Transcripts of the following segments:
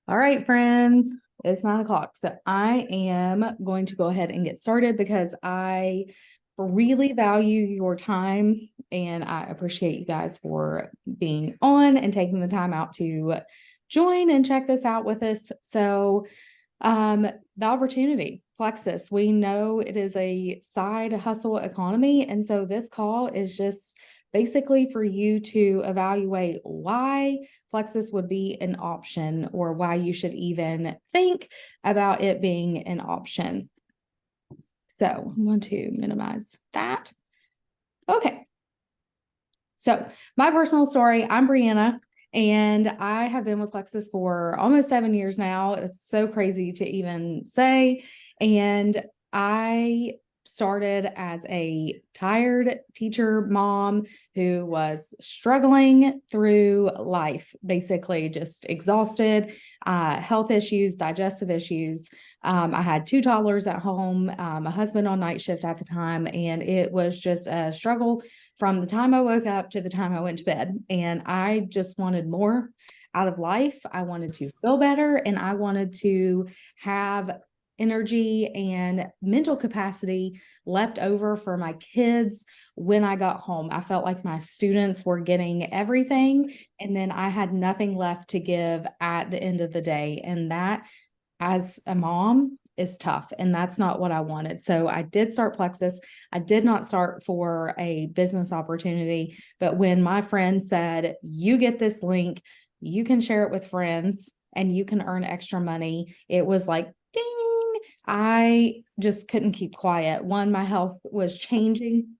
All right, friends, it's 9 o'clock. So I am going to go ahead and get started because I really value your time and I appreciate you guys for being on and taking the time out to join and check this out with us. So, the opportunity, Plexus, we know it is a side hustle economy. And so this call is just basically for you to evaluate why Plexus would be an option or why you should even think about it being an option. So I want to minimize that. Okay. So my personal story, I'm Brianna, and I have been with Plexus for almost 7 years now. It's so crazy to even say. And I started as a tired teacher mom who was struggling through life, basically just exhausted, health issues, digestive issues. I had 2 toddlers at home, a husband on night shift at the time, and it was just a struggle from the time I woke up to the time I went to bed. And I just wanted more out of life. I wanted to feel better and I wanted to have energy and mental capacity left over for my kids when I got home. I felt like my students were getting everything and then I had nothing left to give at the end of the day. And that, as a mom, is tough. And that's not what I wanted. So I did start Plexus. I did not start for a business opportunity. But when my friend said, you get this link, you can share it with friends and you can earn extra money, it was like, ding. I just couldn't keep quiet. One, my health was changing.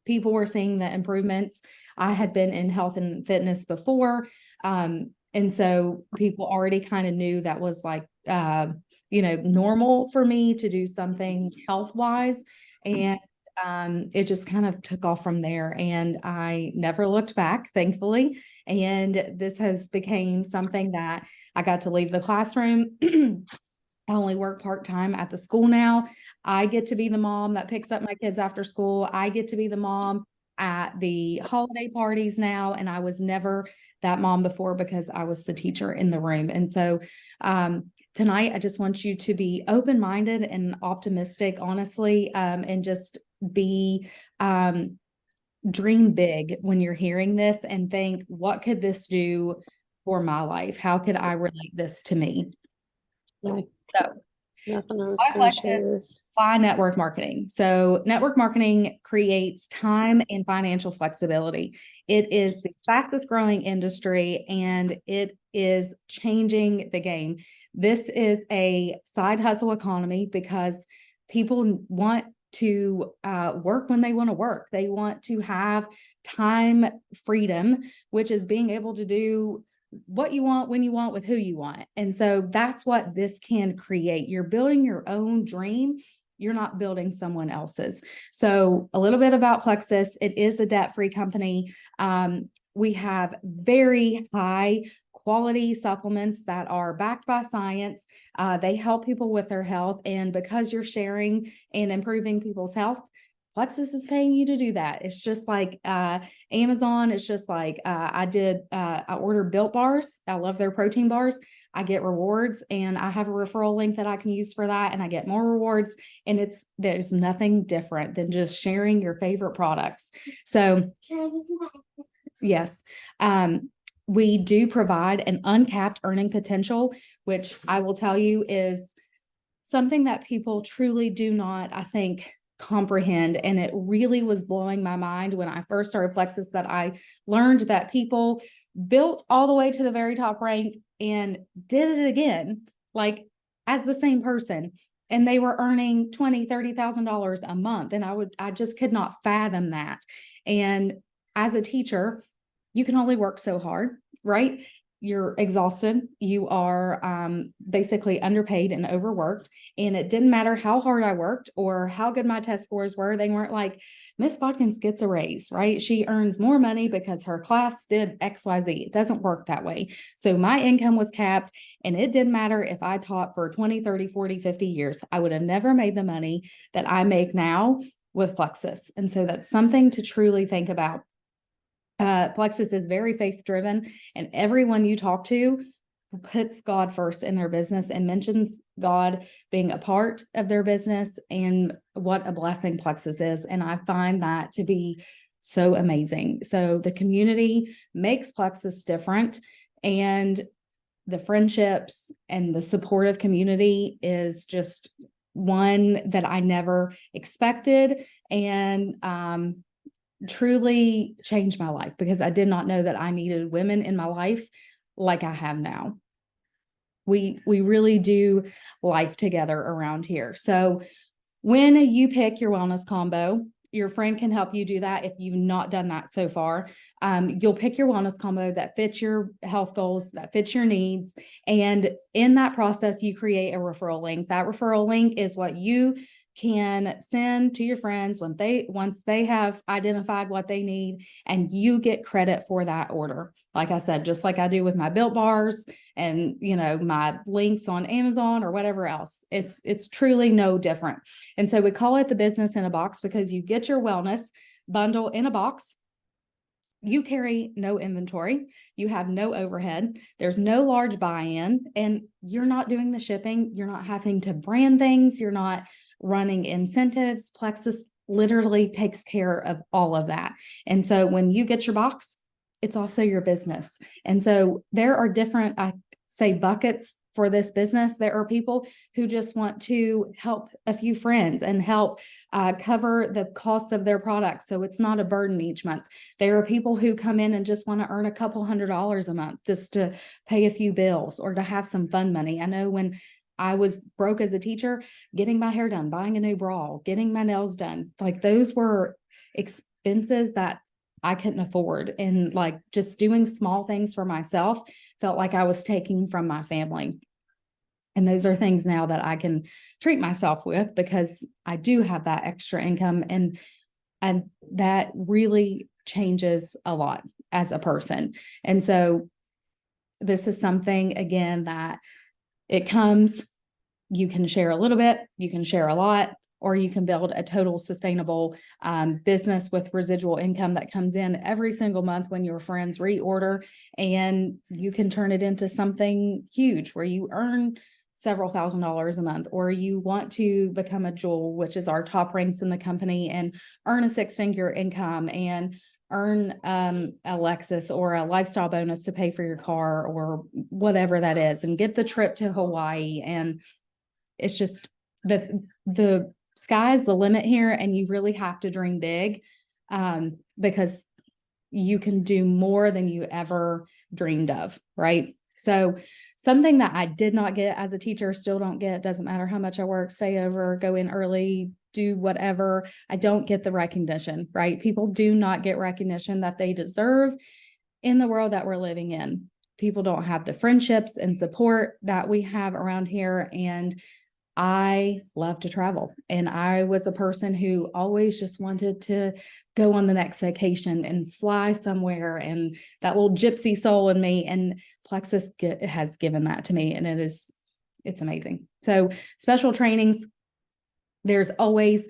People were seeing the improvements. I had been in health and fitness before. And so people already kind of knew that was like, normal for me to do something health wise. And it just kind of took off from there and I never looked back, thankfully. And this has became something that I got to leave the classroom. I only work part-time at the school now. I get to be the mom that picks up my kids after school. I get to be the mom at the holiday parties now. And I was never that mom before because I was the teacher in the room. And so tonight, I just want you to be open-minded and optimistic, honestly, and just be dream big when you're hearing this and think, what could this do for my life? How could I relate this to me? Yeah, So nothing. I was I going like to share this. why network marketing. So network marketing creates time and financial flexibility. It is the fastest growing industry and it is changing the game. This is a side hustle economy because people want to work when they want to work. They want to have time freedom, which is being able to do what you want, when you want, with who you want. And so that's what this can create. You're building your own dream. You're not building someone else's. So a little bit about Plexus. It is a debt-free company. We have very high quality supplements that are backed by science. They help people with their health. And because you're sharing and improving people's health, Plexus is paying you to do that. It's just like Amazon. It's just like I ordered Built bars. I love their protein bars. I get rewards and I have a referral link that I can use for that and I get more rewards. And there's nothing different than just sharing your favorite products. So yes, we do provide an uncapped earning potential, which I will tell you is something that people truly do not, I think, comprehend. And it really was blowing my mind when I first started Plexus that I learned that people built all the way to the very top rank and did it again, like as the same person. And they were earning $20,000, $30,000 a month. And I just could not fathom that. And as a teacher, you can only work so hard, right? You're exhausted. You are basically underpaid and overworked. And it didn't matter how hard I worked or how good my test scores were. They weren't like, Miss Bodkins gets a raise, right? She earns more money because her class did XYZ. It doesn't work that way. So my income was capped and it didn't matter if I taught for 20, 30, 40, 50 years. I would have never made the money that I make now with Plexus. And so that's something to truly think about. Plexus is very faith driven, and everyone you talk to puts God first in their business and mentions God being a part of their business and what a blessing Plexus is. And I find that to be so amazing. So the community makes Plexus different, and the friendships and the supportive community is just one that I never expected, and truly changed my life, because I did not know that I needed women in my life like I have now. We really do life together around here. So when you pick your wellness combo, your friend can help you do that if you've not done that so far. You'll pick your wellness combo that fits your health goals, that fits your needs. And in that process, you create a referral link. That referral link is what you can send to your friends once they have identified what they need, and you get credit for that order. Like I said, just like I do with my Built Bars and, my links on Amazon or whatever else, it's truly no different. And so we call it the business in a box, because you get your wellness bundle in a box. You carry no inventory. You have no overhead. There's no large buy-in, and you're not doing the shipping. You're not having to brand things. You're not running incentives. Plexus literally takes care of all of that. And so when you get your box, it's also your business. And so there are different, I say, buckets for this business. There are people who just want to help a few friends and help cover the cost of their products, so it's not a burden each month. There are people who come in and just want to earn a couple $100s a month just to pay a few bills or to have some fun money. I know when I was broke as a teacher, getting my hair done, buying a new bra, getting my nails done, like those were expenses that I couldn't afford. And like just doing small things for myself felt like I was taking from my family. And those are things now that I can treat myself with, because I do have that extra income, and that really changes a lot as a person. And so this is something, again, that it comes, you can share a little bit, you can share a lot, or you can build a total sustainable business with residual income that comes in every single month when your friends reorder, and you can turn it into something huge where you earn several $1,000s a month, or you want to become a Jewel, which is our top ranks in the company, and earn a 6-figure income and earn a Lexus or a lifestyle bonus to pay for your car or whatever that is, and get the trip to Hawaii. And it's just the sky's the limit here, and you really have to dream big, because you can do more than you ever dreamed of, right? So something that I did not get as a teacher, still don't get, doesn't matter how much I work, stay over, go in early, do whatever, I don't get the recognition, right? People do not get recognition that they deserve in the world that we're living in. People don't have the friendships and support that we have around here. And I love to travel, and I was a person who always just wanted to go on the next vacation and fly somewhere, and that little gypsy soul in me, and Plexus has given that to me, and it's amazing. So special trainings, there's always,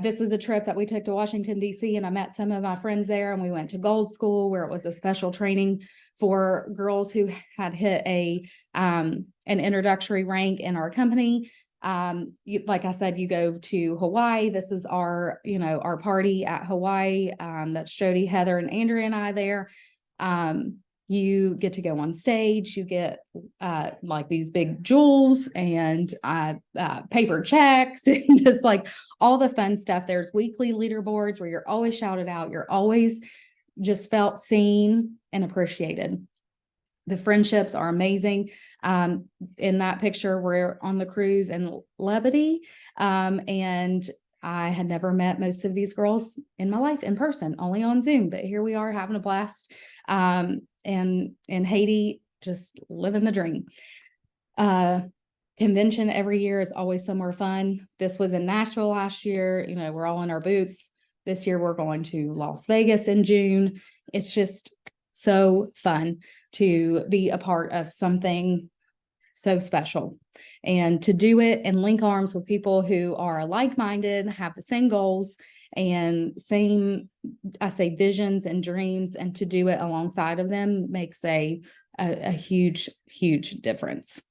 this is a trip that we took to Washington, D.C., and I met some of my friends there, and we went to Gold School, where it was a special training for girls who had hit an introductory rank in our company. Like I said, you go to Hawaii. This is our party at Hawaii. That's Jody, Heather, and Andrea and I there. You get to go on stage. You get like these big jewels and paper checks and just like all the fun stuff. There's weekly leaderboards where you're always shouted out. You're always just felt seen and appreciated. The friendships are amazing. In that picture, we're on the cruise in Levity, and I had never met most of these girls in my life in person, only on Zoom, but here we are having a blast. And in Haiti, just living the dream. Convention every year is always somewhere fun. This was in Nashville last year. We're all in our boots. This year, we're going to Las Vegas in June. It's just so fun to be a part of something so special. And to do it and link arms with people who are like-minded, have the same goals and same, I say, visions and dreams, and to do it alongside of them makes a huge, huge difference.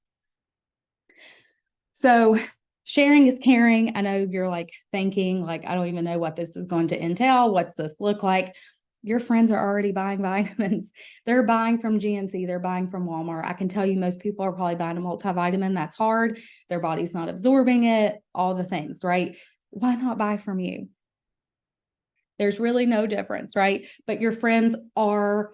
So sharing is caring. I know you're like thinking, like, I don't even know what this is going to entail. What's this look like? Your friends are already buying vitamins. They're buying from GNC. They're buying from Walmart. I can tell you most people are probably buying a multivitamin. That's hard. Their body's not absorbing it, all the things, right? Why not buy from you? There's really no difference, right? But your friends are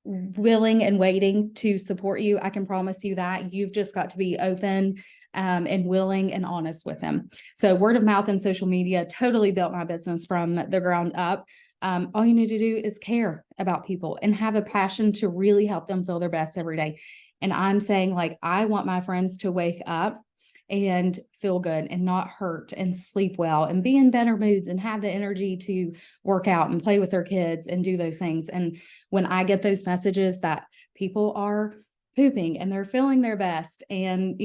willing and waiting to support you. I can promise you that. You've just got to be open and willing and honest with them. So word of mouth and social media totally built my business from the ground up. All you need to do is care about people and have a passion to really help them feel their best every day. And I'm saying, like, I want my friends to wake up and feel good and not hurt and sleep well and be in better moods and have the energy to work out and play with their kids and do those things. And when I get those messages that people are pooping and they're feeling their best and,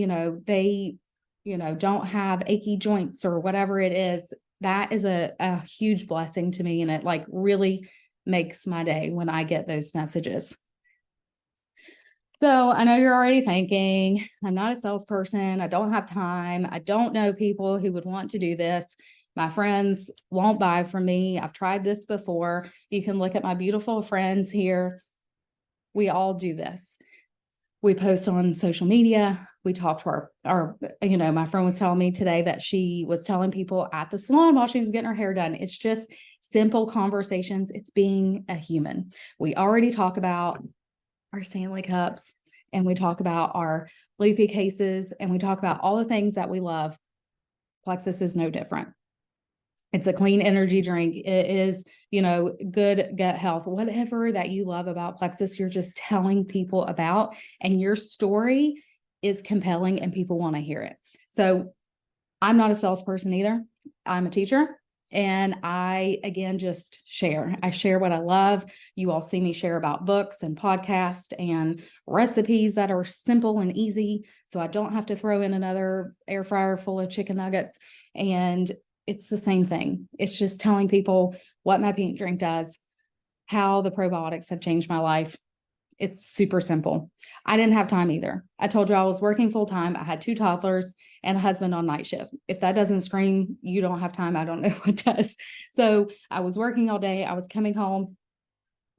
they, don't have achy joints or whatever it is, that is a huge blessing to me. And it like really makes my day when I get those messages. So I know you're already thinking, I'm not a salesperson. I don't have time. I don't know people who would want to do this. My friends won't buy from me. I've tried this before. You can look at my beautiful friends here. We all do this. We post on social media. We talk to our, my friend was telling me today that she was telling people at the salon while she was getting her hair done. It's just simple conversations. It's being a human. We already talk about our Stanley Cups, and we talk about our loopy cases, and we talk about all the things that we love. Plexus is no different. It's a clean energy drink. It is, good gut health, whatever that you love about Plexus, you're just telling people about, and your story is compelling and people want to hear it. So I'm not a salesperson either. I'm a teacher. And I, again, just share. I share what I love. You all see me share about books and podcasts and recipes that are simple and easy. So I don't have to throw in another air fryer full of chicken nuggets. And it's the same thing. It's just telling people what my pink drink does, how the probiotics have changed my life. It's super simple. I didn't have time either. I told you I was working full time. I had 2 toddlers and a husband on night shift. If that doesn't scream, you don't have time, I don't know what does. So I was working all day. I was coming home,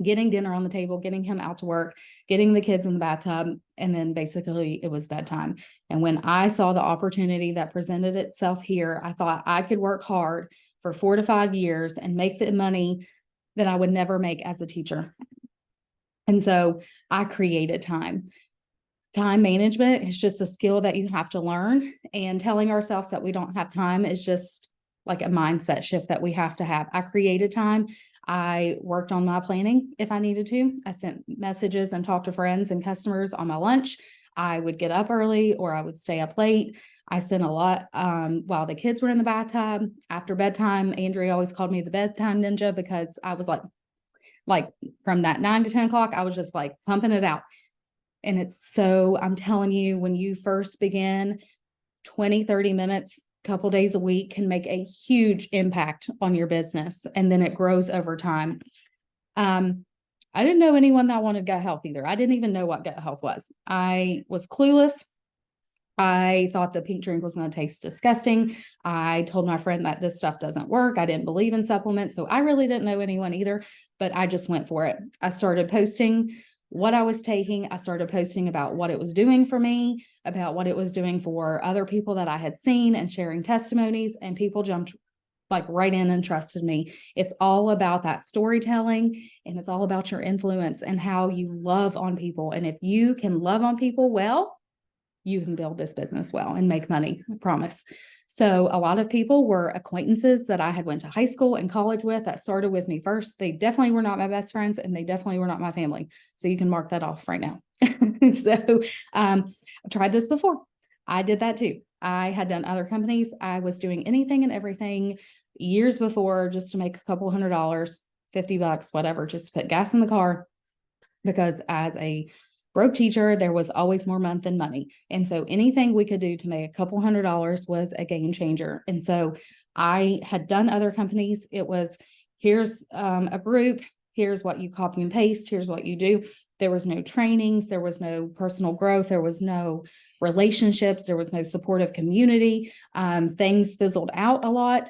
getting dinner on the table, getting him out to work, getting the kids in the bathtub, and then basically it was bedtime. And when I saw the opportunity that presented itself here, I thought I could work hard for 4 to 5 years and make the money that I would never make as a teacher. And so I created time. Time management is just a skill that you have to learn. And telling ourselves that we don't have time is just like a mindset shift that we have to have. I created time. I worked on my planning if I needed to. I sent messages and talked to friends and customers on my lunch. I would get up early or I would stay up late. I sent a lot while the kids were in the bathtub. After bedtime, Andrea always called me the bedtime ninja because I was like from that 9 to 10 o'clock, I was just like pumping it out. And I'm telling you, when you first begin, 20, 30 minutes, couple days a week can make a huge impact on your business. And then it grows over time. I didn't know anyone that wanted gut health either. I didn't even know what gut health was. I was clueless. I thought the pink drink was going to taste disgusting. I told my friend that this stuff doesn't work. I didn't believe in supplements. So I really didn't know anyone either, but I just went for it. I started posting what I was taking. I started posting about what it was doing for me, about what it was doing for other people that I had seen, and sharing testimonies, and people jumped like right in and trusted me. It's all about that storytelling, and it's all about your influence and how you love on people. And if you can love on people well, you can build this business well and make money, I promise. So a lot of people were acquaintances that I had went to high school and college with that started with me first. They definitely were not my best friends, and they definitely were not my family. So you can mark that off right now. So I tried this before. I did that too. I had done other companies. I was doing anything and everything years before just to make a couple $100, $50, whatever, just to put gas in the car. Because as a broke teacher, there was always more month than money. And so anything we could do to make a couple $100 was a game changer. And so I had done other companies. It was, here's a group, here's what you copy and paste, here's what you do. There was no trainings, there was no personal growth, there was no relationships, there was no supportive community. Things fizzled out a lot.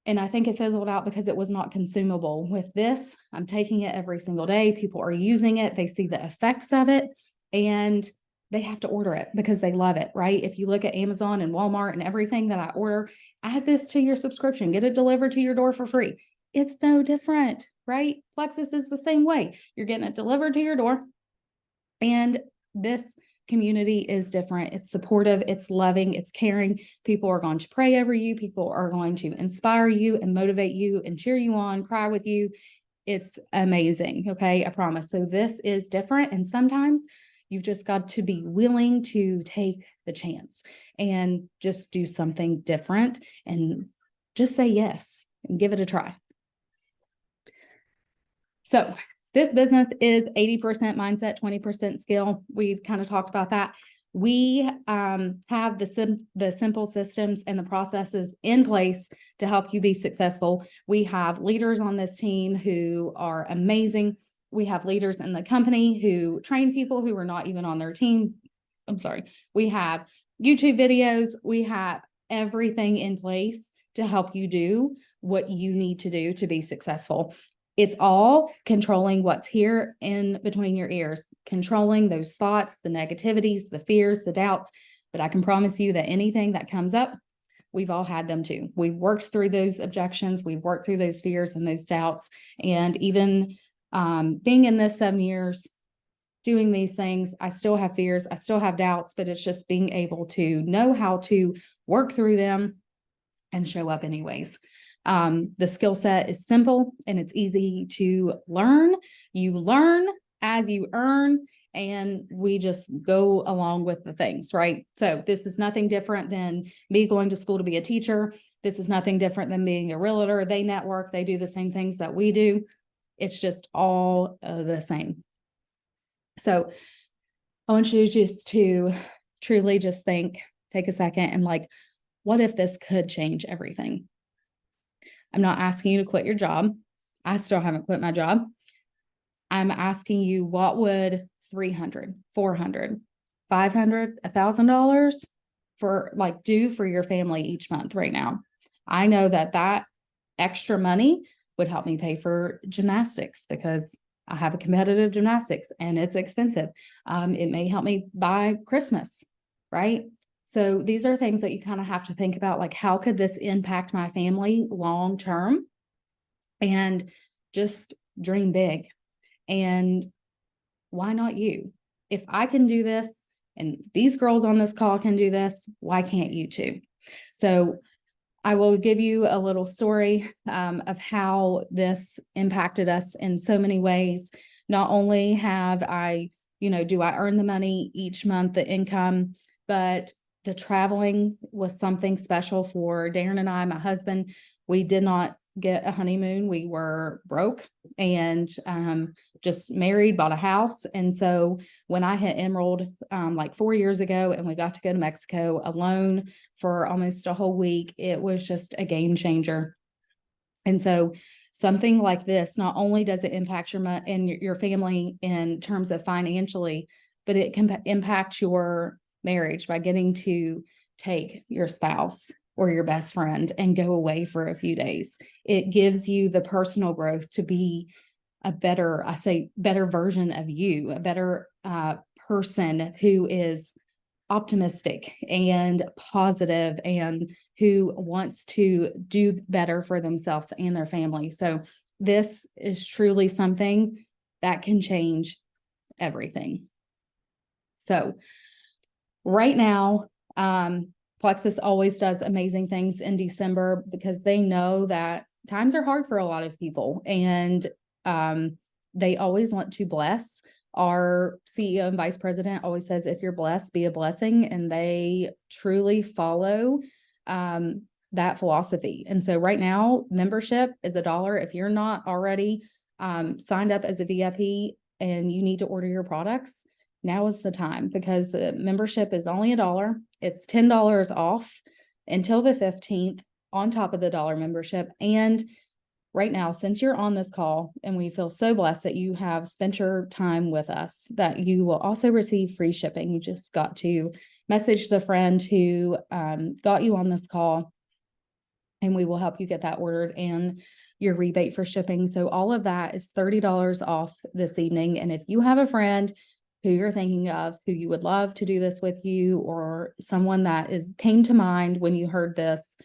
And I think it fizzled out because it was not consumable. With this, I'm taking it every single day. People are using it. They see the effects of it and they have to order it because they love it, right? If you look at Amazon and Walmart and everything that I order, add this to your subscription, get it delivered to your door for free. It's no different, right? Plexus is the same way. You're getting it delivered to your door. And this community is different. It's supportive, it's loving, it's caring. People are going to pray over you. People are going to inspire you and motivate you and cheer you on, cry with you. It's amazing. Okay. I promise. So this is different. And sometimes you've just got to be willing to take the chance and just do something different and just say yes and give it a try. So this business is 80% mindset, 20% skill. We kind of talked about that. We have the simple systems and the processes in place to help you be successful. We have leaders on this team who are amazing. We have leaders in the company who train people who are not even on their team. I'm sorry. We have YouTube videos. We have everything in place to help you do what you need to do to be successful. It's all controlling what's here in between your ears, controlling those thoughts, the negativities, the fears, the doubts. But I can promise you that anything that comes up, we've all had them too. We've worked through those objections. We've worked through those fears and those doubts. And even being in this 7 years, doing these things, I still have fears. I still have doubts, but it's just being able to know how to work through them and show up anyways. The skill set is simple and it's easy to learn. You learn as you earn, and we just go along with the things, right? So this is nothing different than me going to school to be a teacher. This is nothing different than being a realtor. They network, they do the same things that we do. It's just all the same. So I want you just to truly just think, take a second and like, what if this could change everything? I'm not asking you to quit your job. I still haven't quit my job. I'm asking you, what would $300, $400, $500, $1,000 for like do for your family each month right now? I know that extra money would help me pay for gymnastics because I have a competitive gymnastics and it's expensive. It may help me buy Christmas, right? So these are things that you kind of have to think about, like, how could this impact my family long term? And just dream big. And why not you? If I can do this and these girls on this call can do this, why can't you too? So I will give you a little story of how this impacted us in so many ways. Not only have I, do I earn the money each month, the income, but the traveling was something special for Darren and I, my husband. We did not get a honeymoon. We were broke and just married, bought a house. And so when I hit Emerald like 4 years ago and we got to go to Mexico alone for almost a whole week, it was just a game changer. And so something like this, not only does it impact your family in terms of financially, but it can impact your marriage by getting to take your spouse or your best friend and go away for a few days. It gives you the personal growth to be a better version of you, a better person who is optimistic and positive and who wants to do better for themselves and their family. So this is truly something that can change everything. So right now, Plexus always does amazing things in December because they know that times are hard for a lot of people, and they always want to bless. Our CEO and vice president always says, if you're blessed, be a blessing. And they truly follow that philosophy. And so right now, membership is $1. If you're not already signed up as a VIP and you need to order your products, now is the time because the membership is only $1. It's $10 off until the 15th on top of the dollar membership. And right now, since you're on this call, and we feel so blessed that you have spent your time with us, that you will also receive free shipping. You just got to message the friend who got you on this call, and we will help you get that ordered and your rebate for shipping. So all of that is $30 off this evening. And if you have a friend who you're thinking of, who you would love to do this with you, or someone that came to mind when you heard this,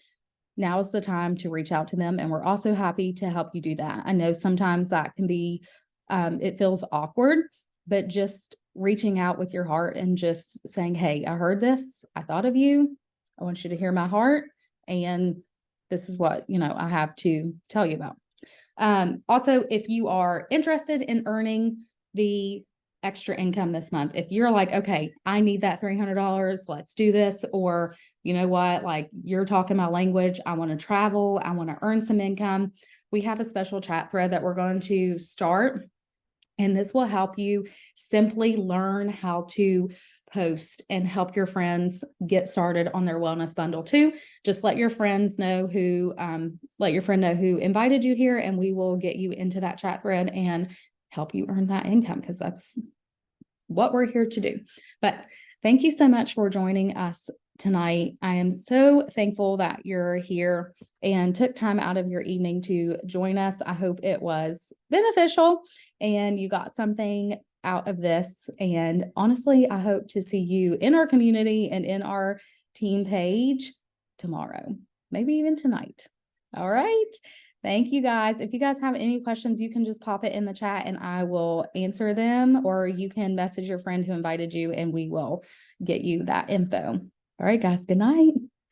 now is the time to reach out to them. And we're also happy to help you do that. I know sometimes that can be, it feels awkward, but just reaching out with your heart and just saying, hey, I heard this. I thought of you. I want you to hear my heart. And this is what, I have to tell you about. Also, if you are interested in earning the extra income this month, if you're like, okay, I need that $300, let's do this. Or you know what, like you're talking my language, I want to travel, I want to earn some income. We have a special chat thread that we're going to start. And this will help you simply learn how to post and help your friends get started on their wellness bundle too. Just let your friends know let your friend know who invited you here, and we will get you into that chat thread and help you earn that income, because that's what we're here to do. But thank you so much for joining us tonight. I am so thankful that you're here and took time out of your evening to join us. I hope it was beneficial and you got something out of this. And honestly, I hope to see you in our community and in our team page tomorrow, maybe even tonight. All right. Thank you guys. If you guys have any questions, you can just pop it in the chat and I will answer them, or you can message your friend who invited you and we will get you that info. All right, guys. Good night.